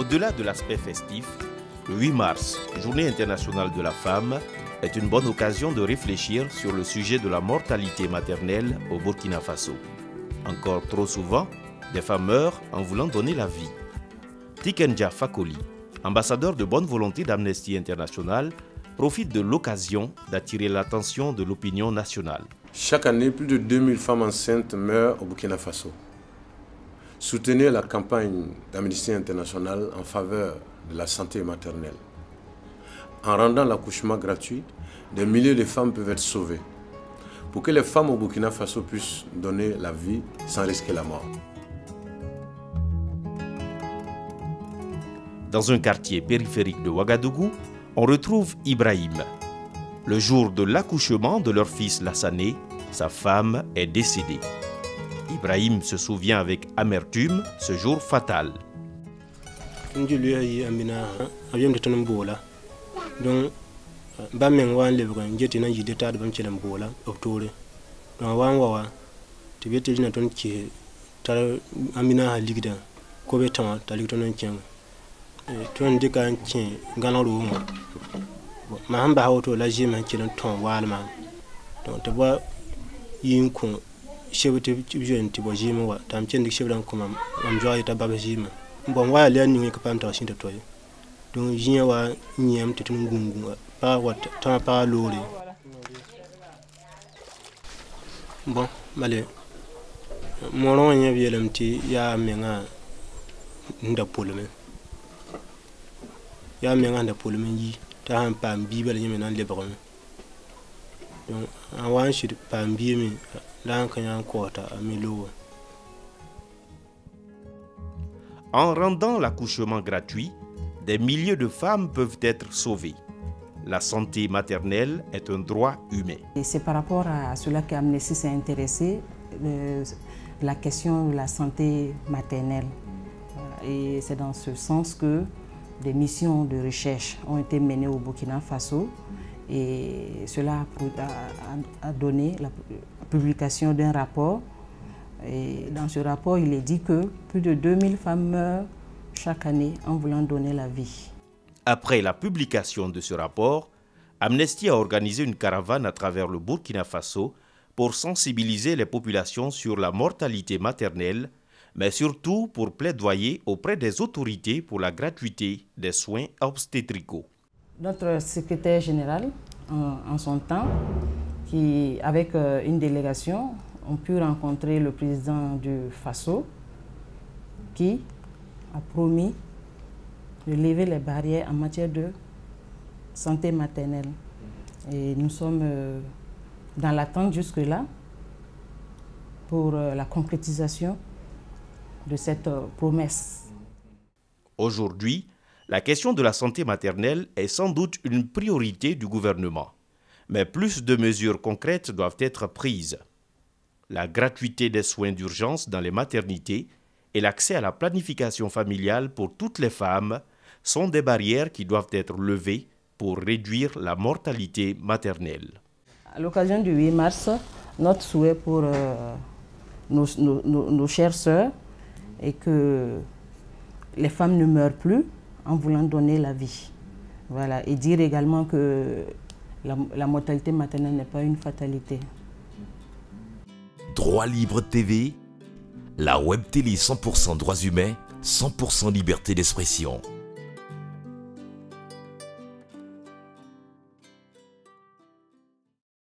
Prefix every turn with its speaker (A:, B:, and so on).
A: Au-delà de l'aspect festif, le 8 mars, Journée internationale de la femme, est une bonne occasion de réfléchir sur le sujet de la mortalité maternelle au Burkina Faso. Encore trop souvent, des femmes meurent en voulant donner la vie. Tikenja Fakoli, ambassadeur de bonne volonté d'Amnesty International, profite de l'occasion d'attirer l'attention de l'opinion nationale.
B: Chaque année, plus de 2000 femmes enceintes meurent au Burkina Faso. Soutenez la campagne d'Amnesty International en faveur de la santé maternelle. En rendant l'accouchement gratuit, des milliers de femmes peuvent être sauvées pour que les femmes au Burkina Faso puissent donner la vie sans risquer la mort.
A: Dans un quartier périphérique de Ouagadougou, on retrouve Ibrahim. Le jour de l'accouchement de leur fils Lassané, sa femme est décédée. Ibrahim se souvient avec amertume ce jour fatal.
C: Donc, bameng wan lebgan jeti na yide ta bam chelam bola oktore don wan wawa te beti na ton ki tar amina haligda ko be tan tali ton ken ton de kan ken ngana ro mo ma hamba hawto la jima kilan ton walma don te ba yin ko shebete jeune ti bo jima wa tam ken dik shebran ko am joyi ta baba jima bon wa le ni ko pam ta shinta toy don jina wa nyam te tun gungu pas lourd. Bon, malé. Mon nom est bien le petit, ya menga nda polme. Ya menga nda polme yi, ta han pam bible yi menan le bron. Donc, en wan shit pam bi mi, lan kan kota amelo.
A: En rendant l'accouchement gratuit, des milliers de femmes peuvent être sauvées. La santé maternelle est un droit humain.
D: C'est par rapport à cela qu'Amnesty s'est intéressé, la question de la santé maternelle. Et c'est dans ce sens que des missions de recherche ont été menées au Burkina Faso et cela a donné la publication d'un rapport. Et dans ce rapport, il est dit que plus de 2000 femmes meurent chaque année en voulant donner la vie.
A: Après la publication de ce rapport, Amnesty a organisé une caravane à travers le Burkina Faso pour sensibiliser les populations sur la mortalité maternelle, mais surtout pour plaidoyer auprès des autorités pour la gratuité des soins obstétricaux.
D: Notre secrétaire général, en son temps, qui, avec une délégation, ont pu rencontrer le président du Faso, qui a promis de lever les barrières en matière de santé maternelle. Et nous sommes dans l'attente jusque-là pour la concrétisation de cette promesse.
A: Aujourd'hui, la question de la santé maternelle est sans doute une priorité du gouvernement. Mais plus de mesures concrètes doivent être prises. La gratuité des soins d'urgence dans les maternités et l'accès à la planification familiale pour toutes les femmes sont des barrières qui doivent être levées pour réduire la mortalité maternelle.
D: À l'occasion du 8 mars, notre souhait pour nos chères sœurs est que les femmes ne meurent plus en voulant donner la vie. Voilà. Et dire également que la mortalité maternelle n'est pas une fatalité.
E: Droit Libre TV, la web télé 100% droits humains, 100% liberté d'expression.